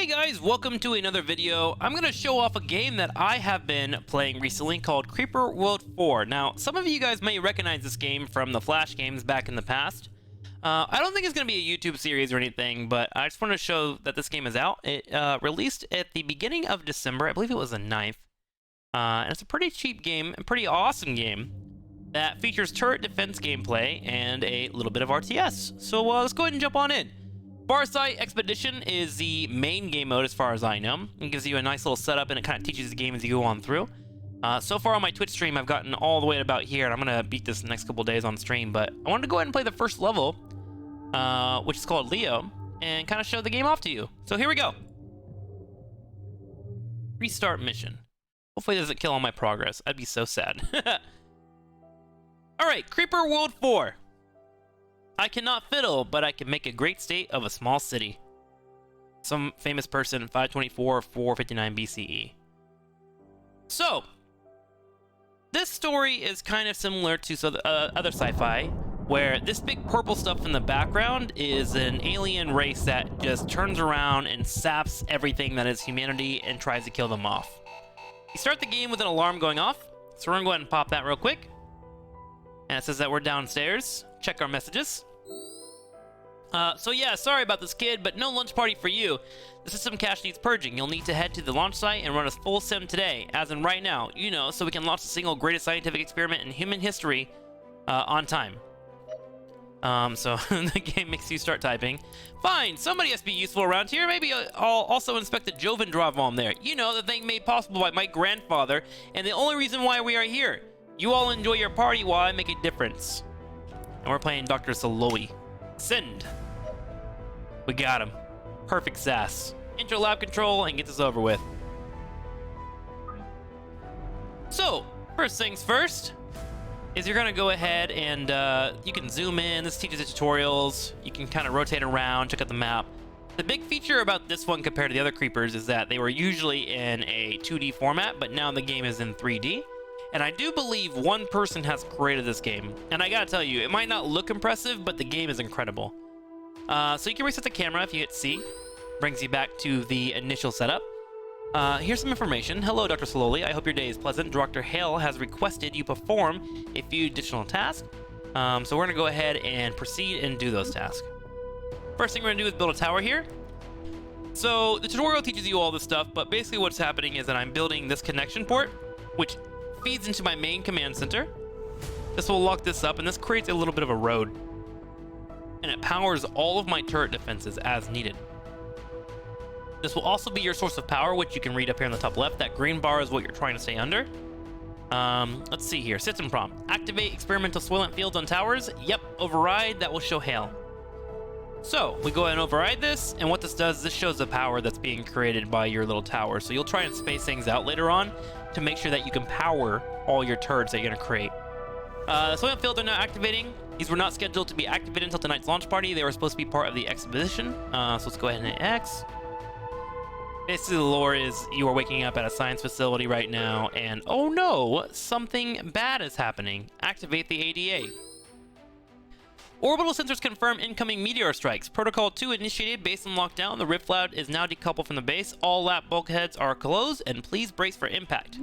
Hey guys, welcome to another video. I'm going to show off a game that I have been playing recently called Creeper World 4. Now, some of you guys may recognize this game from the Flash games back in the past. I don't think it's going to be a YouTube series or anything, but I just want to show that this game is out. It released at the beginning of December. I believe it was the 9th. And it's a pretty cheap game, a pretty awesome game that features turret defense gameplay and a little bit of RTS. So let's go ahead and jump on in. Farsight Expedition is the main game mode as far as I know. It gives you a nice little setup and it kind of teaches the game as you go on through. So far on my Twitch stream, I've gotten all the way to about here, and I'm going to beat this the next couple days on stream. But I wanted to go ahead and play the first level, which is called Leo, and kind of show the game off to you. So here we go. Restart mission. Hopefully it doesn't kill all my progress. I'd be so sad. Alright, Creeper World 4. I cannot fiddle, but I can make a great state of a small city. Some famous person, 524, 459 BCE. So, this story is kind of similar to other sci-fi, where this big purple stuff in the background is an alien race that just turns around and saps everything that is humanity and tries to kill them off. You start the game with an alarm going off, so we're gonna go ahead and pop that real quick. And it says that we're downstairs. Check our messages. So yeah, sorry about this, kid, but no lunch party for you. The system cache needs purging. You'll need to head to the launch site and run a full sim today, as in right now, you know, so we can launch the single greatest scientific experiment in human history on time. So the game makes you start typing. Fine, somebody has to be useful around here. Maybe I'll also inspect the Joven Dravom there. You know, the thing made possible by my grandfather, and the only reason why we are here. You all enjoy your party while I make a difference. And we're playing Dr. Saloi. Send. We got him. Perfect sass. Enter lab control and get this over with. So, first things first is you're gonna go ahead and you can zoom in. This teaches the tutorials. You can kind of rotate around, check out the map. The big feature about this one compared to the other creepers is that they were usually in a 2D format, but now the game is in 3D. And I do believe one person has created this game. And I gotta tell you, it might not look impressive, but the game is incredible. So you can reset the camera if you hit C. Brings you back to the initial setup. Here's some information. Hello, Dr. Saloi. I hope your day is pleasant. Dr. Hale has requested you perform a few additional tasks. So we're gonna go ahead and proceed and do those tasks. First thing we're gonna do is build a tower here. So the tutorial teaches you all this stuff, but basically what's happening is that I'm building this connection port, which feeds into my main command center. This will lock this up, and this creates a little bit of a road. And it powers all of my turret defenses as needed. This will also be your source of power, which you can read up here on the top left. That green bar is what you're trying to stay under. Let's see here. System prompt. Activate experimental soylent fields on towers. Yep, override. That will show hail. So, we go ahead and override this, and what this does is this shows the power that's being created by your little tower. So you'll try and space things out later on to make sure that you can power all your turrets that you're going to create. The soylent fields are now activating. These were not scheduled to be activated until tonight's launch party. They were supposed to be part of the expedition. So let's go ahead and hit X. Basically, the lore is you are waking up at a science facility right now, and oh no, something bad is happening. Activate the ADA. Orbital sensors confirm incoming meteor strikes. Protocol 2 initiated based on lockdown. The rift cloud is now decoupled from the base. All lap bulkheads are closed, and please brace for impact.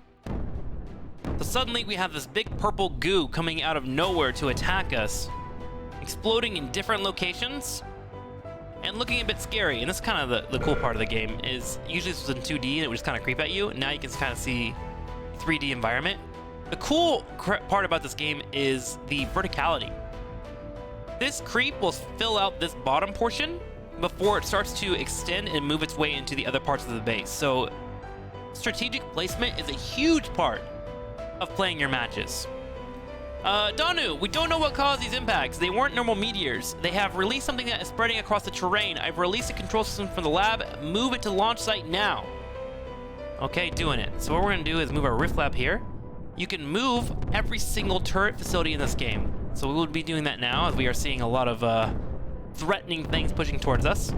So suddenly we have this big purple goo coming out of nowhere to attack us, exploding in different locations, and looking a bit scary. And this is kind of the cool part of the game, is usually this was in 2D and it would just kind of creep at you. Now you can kind of see 3D environment. The cool part about this game is the verticality. This creep will fill out this bottom portion before it starts to extend and move its way into the other parts of the base. So strategic placement is a huge part of playing your matches. Danu, we don't know what caused these impacts. They weren't normal meteors. They have released something that is spreading across the terrain. I've released a control system from the lab. Move it to launch site now. Okay, doing it. So what we're gonna do is move our rift lab here. You can move every single turret facility in this game. So we will be doing that now, as we are seeing a lot of threatening things pushing towards us.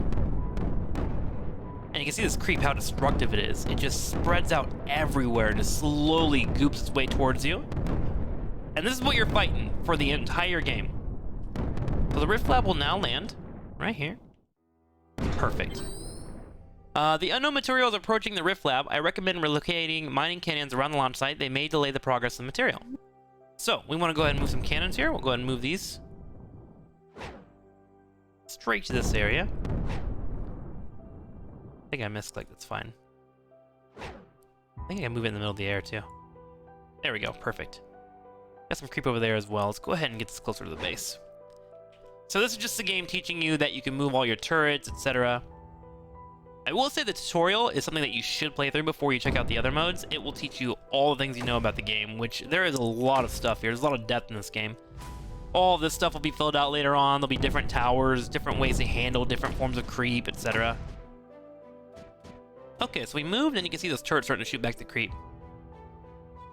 And you can see this creep, how destructive it is. It just spreads out everywhere and just slowly goops its way towards you. And this is what you're fighting for the entire game. So the Rift Lab will now land right here. Perfect. The unknown material is approaching the Rift Lab. I recommend relocating mining cannons around the launch site. They may delay the progress of the material. So, we want to go ahead and move some cannons here. We'll go ahead and move these straight to this area. I think I misclicked. That's fine. I think I can move it in the middle of the air, too. There we go. Perfect. Got some creep over there as well. Let's go ahead and get this closer to the base. So this is just the game teaching you that you can move all your turrets, etc. I will say the tutorial is something that you should play through before you check out the other modes. It will teach you all the things you know about the game, which there is a lot of stuff here. There's a lot of depth in this game. All of this stuff will be filled out later on. There'll be different towers, different ways to handle different forms of creep, etc. Okay, so we moved, and you can see those turrets starting to shoot back the creep.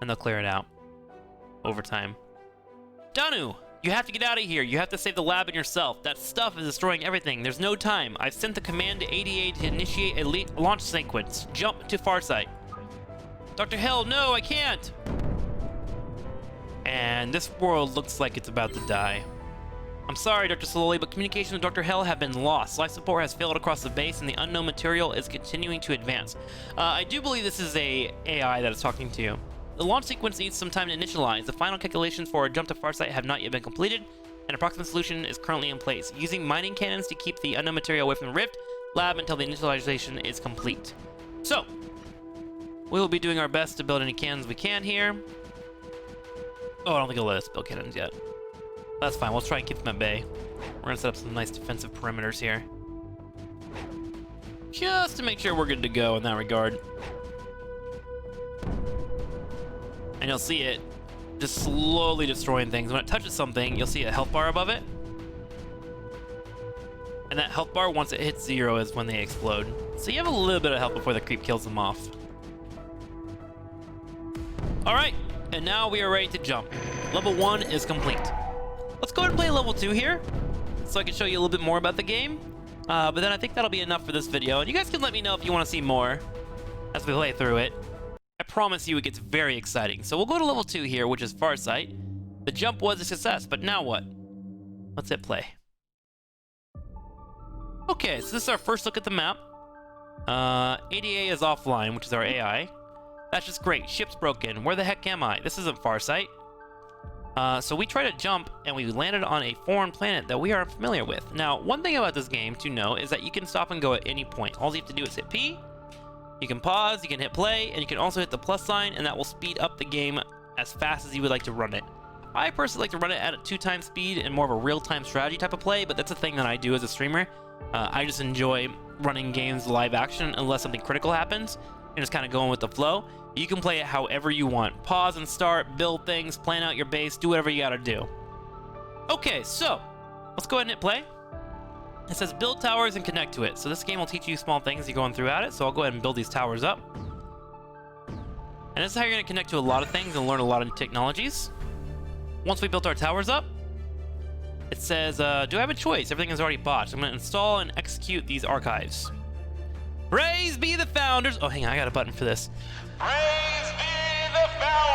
And they'll clear it out over time. Danu! You have to get out of here. You have to save the lab and yourself. That stuff is destroying everything. There's no time. I've sent the command to ADA to initiate a launch sequence. Jump to Farsight. Dr. Hell, no, I can't. And this world looks like it's about to die. I'm sorry, Dr. Slowly, but communication with Dr. Hell have been lost. Life support has failed across the base, and the unknown material is continuing to advance. I do believe this is a AI that is talking to you. The launch sequence needs some time to initialize. The final calculations for a jump to Farsight have not yet been completed. An approximate solution is currently in place, using mining cannons to keep the unknown material away from the Rift Lab until the initialization is complete. So, we will be doing our best to build any cannons we can here. Oh, I don't think it'll let us build cannons yet. That's fine. We'll try and keep them at bay. We're going to set up some nice defensive perimeters here, just to make sure we're good to go in that regard. And you'll see it just slowly destroying things. When it touches something, you'll see a health bar above it. And that health bar, once it hits 0, is when they explode. So you have a little bit of health before the creep kills them off. Alright, and now we are ready to jump. Level 1 is complete. Let's go ahead and play level 2 here, so I can show you a little bit more about the game. But then I think that'll be enough for this video. And you guys can let me know if you want to see more as we play through it. I promise you it gets very exciting. So we'll go to level 2 here, which is Farsight. The jump was a success, but now what? Let's hit play. Okay, so this is our first look at the map. ADA is offline, which is our AI. That's just great. Ship's broken. Where the heck am I? This isn't Farsight. So we tried to jump, and we landed on a foreign planet that we are unfamiliar with. Now, one thing about this game to know is that you can stop and go at any point. All you have to do is hit P. You can pause, you can hit play, and you can also hit the plus sign, and that will speed up the game as fast as you would like to run it. I personally like to run it at a 2x speed and more of a real-time strategy type of play, but that's a thing that I do as a streamer. I just enjoy running games live action unless something critical happens, and just kind of going with the flow. You can play it however you want. Pause and start, build things, plan out your base, do whatever you gotta do. Okay, so let's go ahead and hit play. It says build towers and connect to it. So this game will teach you small things as you're going throughout it. So I'll go ahead and build these towers up. And this is how you're going to connect to a lot of things and learn a lot of technologies. Once we built our towers up, it says, do I have a choice? Everything is already bought. So I'm going to install and execute these archives. Praise be the founders. Oh, hang on. I got a button for this. Praise be the founders!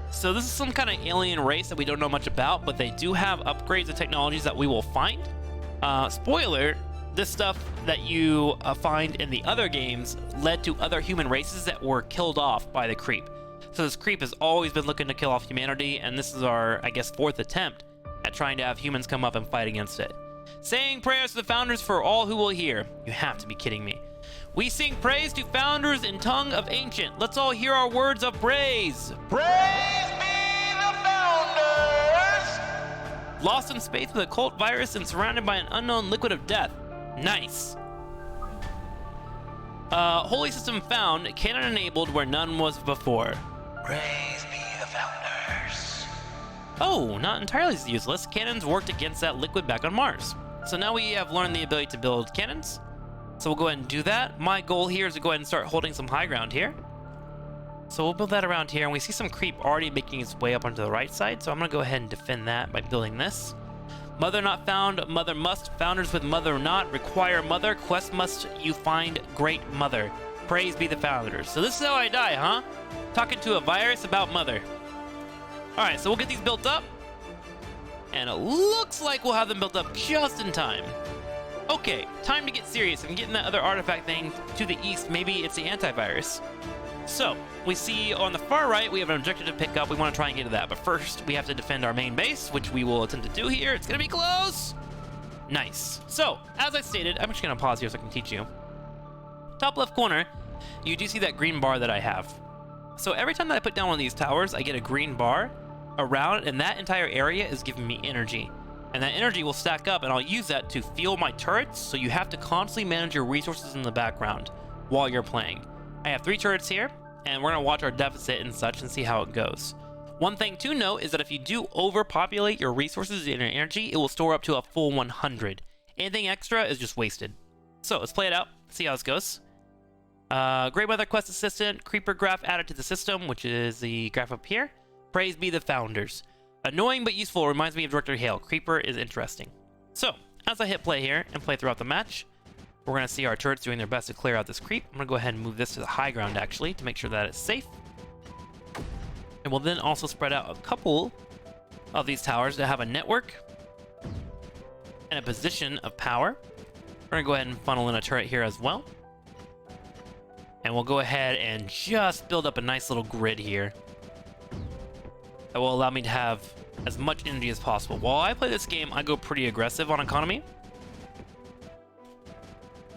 So this is some kind of alien race that we don't know much about, but they do have upgrades and technologies that we will find. Spoiler, this stuff that you find in the other games led to other human races that were killed off by the creep. So this creep has always been looking to kill off humanity, and this is our, I guess, 4th attempt at trying to have humans come up and fight against it. Saying prayers to the founders for all who will hear. You have to be kidding me. We sing praise to founders in tongue of ancient. Let's all hear our words of praise. Praise be the founders! Lost in space with a cult virus and surrounded by an unknown liquid of death. Nice. Holy system found, cannon enabled where none was before. Praise be the founders. Oh, not entirely useless. Cannons worked against that liquid back on Mars. So now we have learned the ability to build cannons. So we'll go ahead and do that. My goal here is to go ahead and start holding some high ground here. So we'll build that around here, and we see some creep already making its way up onto the right side. So I'm going to go ahead and defend that by building this. Mother not found, mother must. Founders with mother not. Require mother. Quest must you find great mother. Praise be the founders. So this is how I die, huh? Talking to a virus about mother. All right, so we'll get these built up. And it looks like we'll have them built up just in time. Okay, time to get serious and getting that other artifact thing to the east. Maybe it's the antivirus. So, we see on the far right, we have an objective to pick up. We want to try and get to that. But first, we have to defend our main base, which we will attempt to do here. It's going to be close. Nice. So, as I stated, I'm just going to pause here so I can teach you. Top left corner, you do see that green bar that I have. So every time that I put down one of these towers, I get a green bar around, and that entire area is giving me energy. And that energy will stack up, and I'll use that to fuel my turrets, so you have to constantly manage your resources in the background while you're playing. I have 3 turrets here, and we're going to watch our deficit and such and see how it goes. One thing to note is that if you do overpopulate your resources and your energy, it will store up to a full 100. Anything extra is just wasted. So let's play it out, see how this goes. Great Weather Quest Assistant, Creeper graph added to the system, which is the graph up here. Praise be the founders. Annoying but useful, reminds me of Director Hale. Creeper is interesting. So, as I hit play here and play throughout the match, we're going to see our turrets doing their best to clear out this creep. I'm going to go ahead and move this to the high ground, actually, to make sure that it's safe. And we'll then also spread out a couple of these towers to have a network and a position of power. We're going to go ahead and funnel in a turret here as well. And we'll go ahead and just build up a nice little grid here that will allow me to have as much energy as possible. While I play this game, I go pretty aggressive on economy,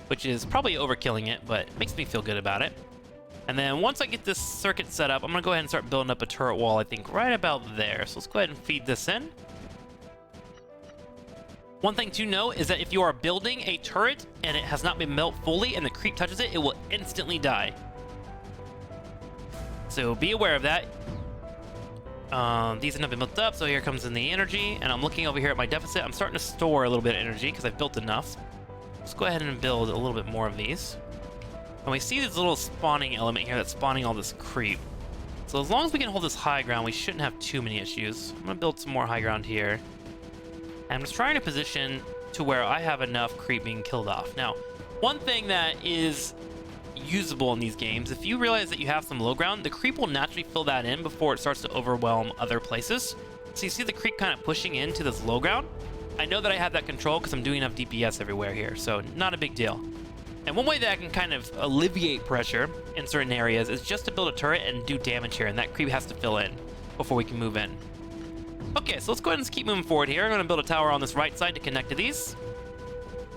which is probably overkilling it, but it makes me feel good about it. And then once I get this circuit set up, I'm going to go ahead and start building up a turret wall, I think, right about there. So let's go ahead and feed this in. One thing to note is that if you are building a turret and it has not been built fully and the creep touches it, it will instantly die. So be aware of that. These have not been built up, so here comes in the energy, and I'm looking over here at my deficit. I'm starting to store a little bit of energy because I've built enough. Let's go ahead and build a little bit more of these. And we see this little spawning element here that's spawning all this creep. So as long as we can hold this high ground, we shouldn't have too many issues. I'm going to build some more high ground here. And I'm just trying to position to where I have enough creep being killed off. Now, one thing that is usable in these games, if you realize that you have some low ground, the creep will naturally fill that in before it starts to overwhelm other places. So you see the creep kind of pushing into this low ground. I know that I have that control because I'm doing enough DPS everywhere here, so not a big deal. And one way that I can kind of alleviate pressure in certain areas is just to build a turret and do damage here, and that creep has to fill in before we can move in. Okay, so let's go ahead and keep moving forward here. I'm going to build a tower on this right side to connect to these.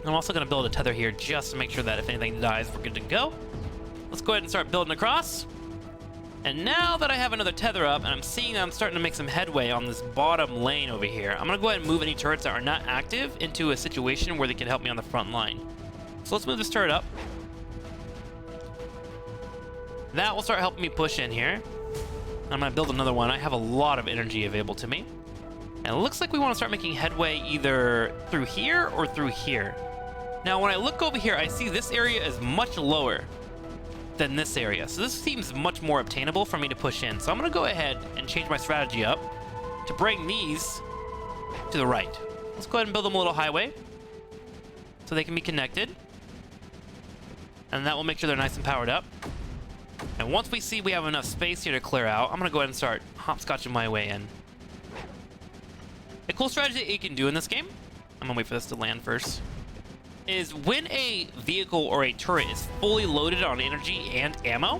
I'm also going to build a tether here just to make sure that if anything dies, we're good to go. Let's go ahead and start building across. And now that I have another tether up, and I'm seeing that I'm starting to make some headway on this bottom lane over here, I'm going to go ahead and move any turrets that are not active into a situation where they can help me on the front line. So let's move this turret up. That will start helping me push in here. I'm going to build another one. I have a lot of energy available to me. And it looks like we want to start making headway either through here or through here. Now, when I look over here, I see this area is much lower than this area. So this seems much more obtainable for me to push in. So I'm going to go ahead and change my strategy up to bring these to the right. Let's go ahead and build them a little highway so they can be connected. And that will make sure they're nice and powered up. And once we see we have enough space here to clear out, I'm going to go ahead and start hopscotching my way in. A cool strategy that you can do in this game, I'm going to wait for this to land first, is when a vehicle or a turret is fully loaded on energy and ammo,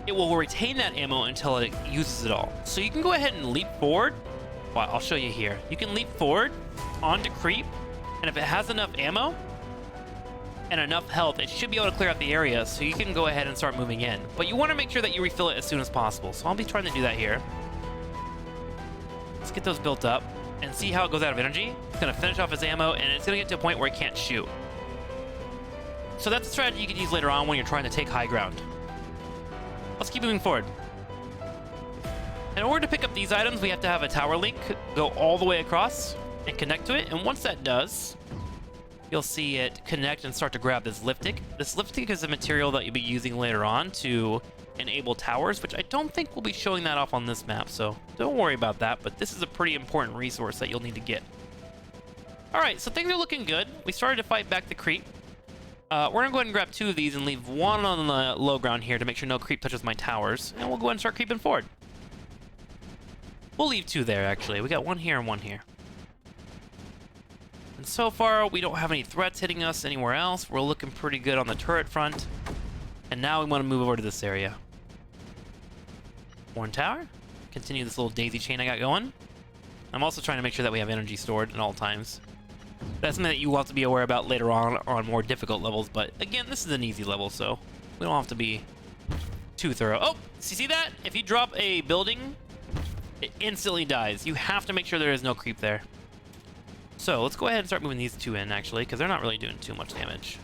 it will retain that ammo until it uses it all. So you can go ahead and leap forward. Well, I'll show you here. You can leap forward onto creep, and if it has enough ammo and enough health, it should be able to clear out the area, so you can go ahead and start moving in. But you want to make sure that you refill it as soon as possible. So I'll be trying to do that here. Let's get those built up and see how it goes out of energy. It's going to finish off his ammo, and it's going to get to a point where it can't shoot. So that's a strategy you can use later on when you're trying to take high ground. Let's keep moving forward. In order to pick up these items, we have to have a tower link go all the way across and connect to it. And once that does, you'll see it connect and start to grab this lipstick. This lipstick is a material that you'll be using later on to enable towers, which I don't think we'll be showing that off on this map, so don't worry about that, but this is a pretty important resource that you'll need to get. Alright, so things are looking good. We started to fight back the creep. We're gonna go ahead and grab 2 of these and leave 1 on the low ground here to make sure no creep touches my towers, and we'll go ahead and start creeping forward. We'll leave 2 there, actually. We got 1 here and 1 here. And so far, we don't have any threats hitting us anywhere else. We're looking pretty good on the turret front. And now we want to move over to this area. One tower. Continue this little daisy chain I got going. I'm also trying to make sure that we have energy stored at all times. That's something that you will have to be aware about later on more difficult levels. But again, this is an easy level, so we don't have to be too thorough. Oh, see that? If you drop a building, it instantly dies. You have to make sure there is no creep there. So let's go ahead and start moving these two in, actually, because they're not really doing too much damage.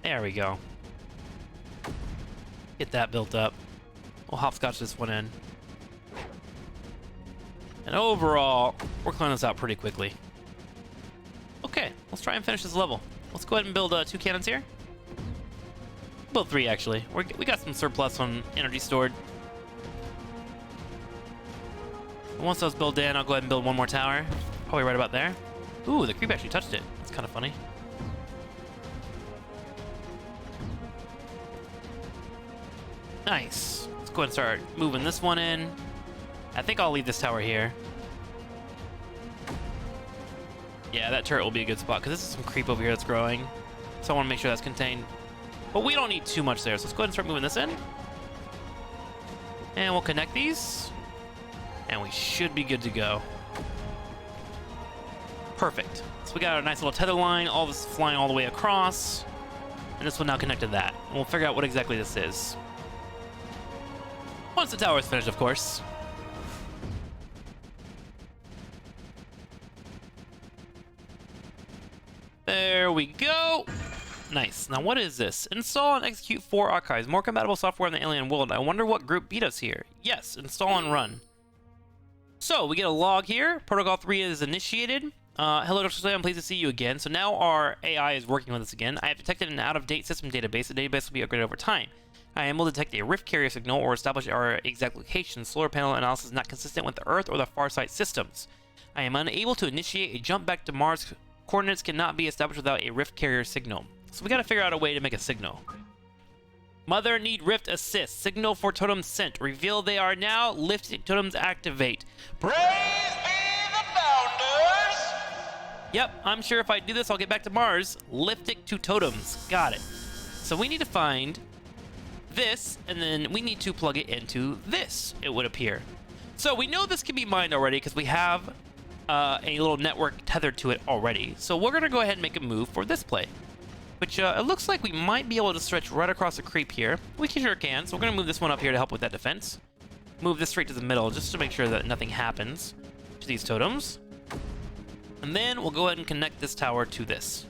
There we go. Get that built up. We'll hopscotch this one in. And overall, we're clearing this out pretty quickly. Okay, let's try and finish this level. Let's go ahead and build 2 cannons here. Build 3, actually. We got some surplus on energy stored. Once those build in, I'll go ahead and build 1 more tower. Probably right about there. Ooh, the creep actually touched it. That's kind of funny. Nice. Let's go ahead and start moving this one in. I think I'll leave this tower here. Yeah, that turret will be a good spot, because this is some creep over here that's growing. So I want to make sure that's contained. But we don't need too much there, so let's go ahead and start moving this in. And we'll connect these. And we should be good to go. Perfect. So we got our nice little tether line, all this flying all the way across. And this one now connected to that. And we'll figure out what exactly this is. Once the tower is finished, of course. There we go. Nice. Now what is this? Install and execute 4 archives. More compatible software in the alien world. I wonder what group beat us here. Yes, install and run. So we get a log here. Protocol 3 is initiated. Hello, TrikSlyr. I'm pleased to see you again. So now our AI is working with us again. I have detected an out-of-date system database. The database will be upgraded over time. I am able to detect a rift carrier signal or establish our exact location. Solar panel analysis is not consistent with the Earth or the Farsight systems. I am unable to initiate a jump back to Mars. Coordinates cannot be established without a rift carrier signal. So we gotta figure out a way to make a signal. Mother need rift assist. Signal for totems sent. Reveal they are now. Lift totems activate. Praise be the founders! Yep, I'm sure if I do this, I'll get back to Mars. Lift it to totems. Got it. So we need to find this, and then we need to plug it into this, it would appear. So we know this can be mined already because we have a little network tethered to it already. So we're gonna go ahead and make a move for this play, which it looks like we might be able to stretch right across the creep here. We sure can, so we're gonna move this one up here to help with that defense. Move this straight to the middle just to make sure that nothing happens to these totems. And then we'll go ahead and connect this tower to this.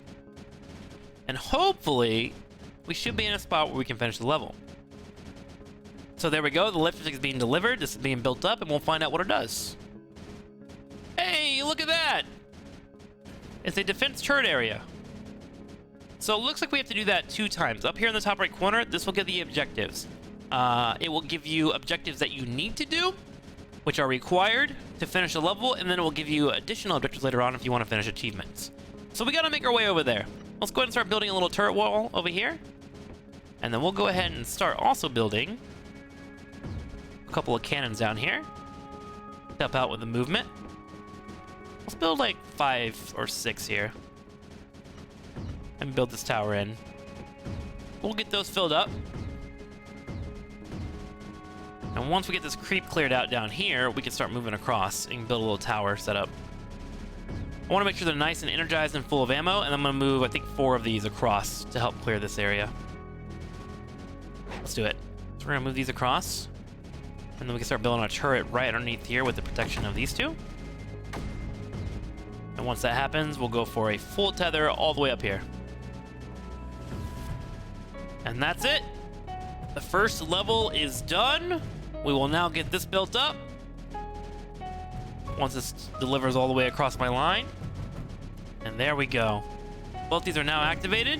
And hopefully, we should be in a spot where we can finish the level. So there we go, the lift is being delivered, this is being built up, and we'll find out what it does. Hey, look at that! It's a defense turret area. So it looks like we have to do that 2 times. Up here in the top right corner, this will give the objectives. It will give you objectives that you need to do, which are required to finish the level, and then it will give you additional objectives later on if you want to finish achievements. So we gotta make our way over there. Let's go ahead and start building a little turret wall over here. And then we'll go ahead and start also building a couple of cannons down here. Help out with the movement. Let's build like 5 or 6 here. And build this tower in. We'll get those filled up. And once we get this creep cleared out down here, we can start moving across and build a little tower set up. I want to make sure they're nice and energized and full of ammo, and I'm going to move, I think, 4 of these across to help clear this area. Let's do it. So we're going to move these across, and then we can start building a turret right underneath here with the protection of these 2. And once that happens, we'll go for a full tether all the way up here. And that's it. The first level is done. We will now get this built up. Once this delivers all the way across my line. And there we go. Both these are now activated.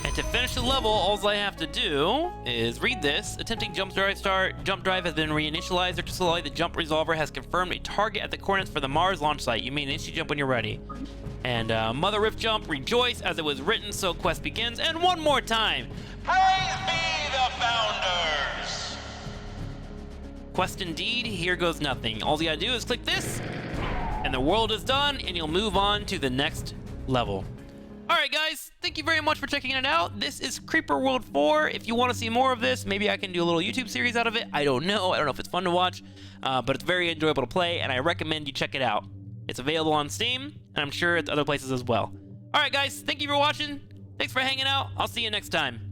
And to finish the level, all I have to do is read this. Attempting jump drive start. Jump drive has been reinitialized. TrikSlyr, the jump resolver, has confirmed a target at the coordinates for the Mars launch site. You may initiate jump when you're ready. And Mother Rift jump, rejoice as it was written, so quest begins. And one more time. Praise be the founders! Quest indeed, here goes nothing. All you gotta do is click this, and and the world is done, and you'll move on to the next level. Alright guys, thank you very much for checking it out. This is Creeper World 4. If you want to see more of this, maybe I can do a little YouTube series out of it. I don't know if it's fun to watch, but it's very enjoyable to play, and I recommend you check it out. It's available on Steam, and I'm sure it's other places as well. Alright guys, thank you for watching. Thanks for hanging out. I'll see you next time.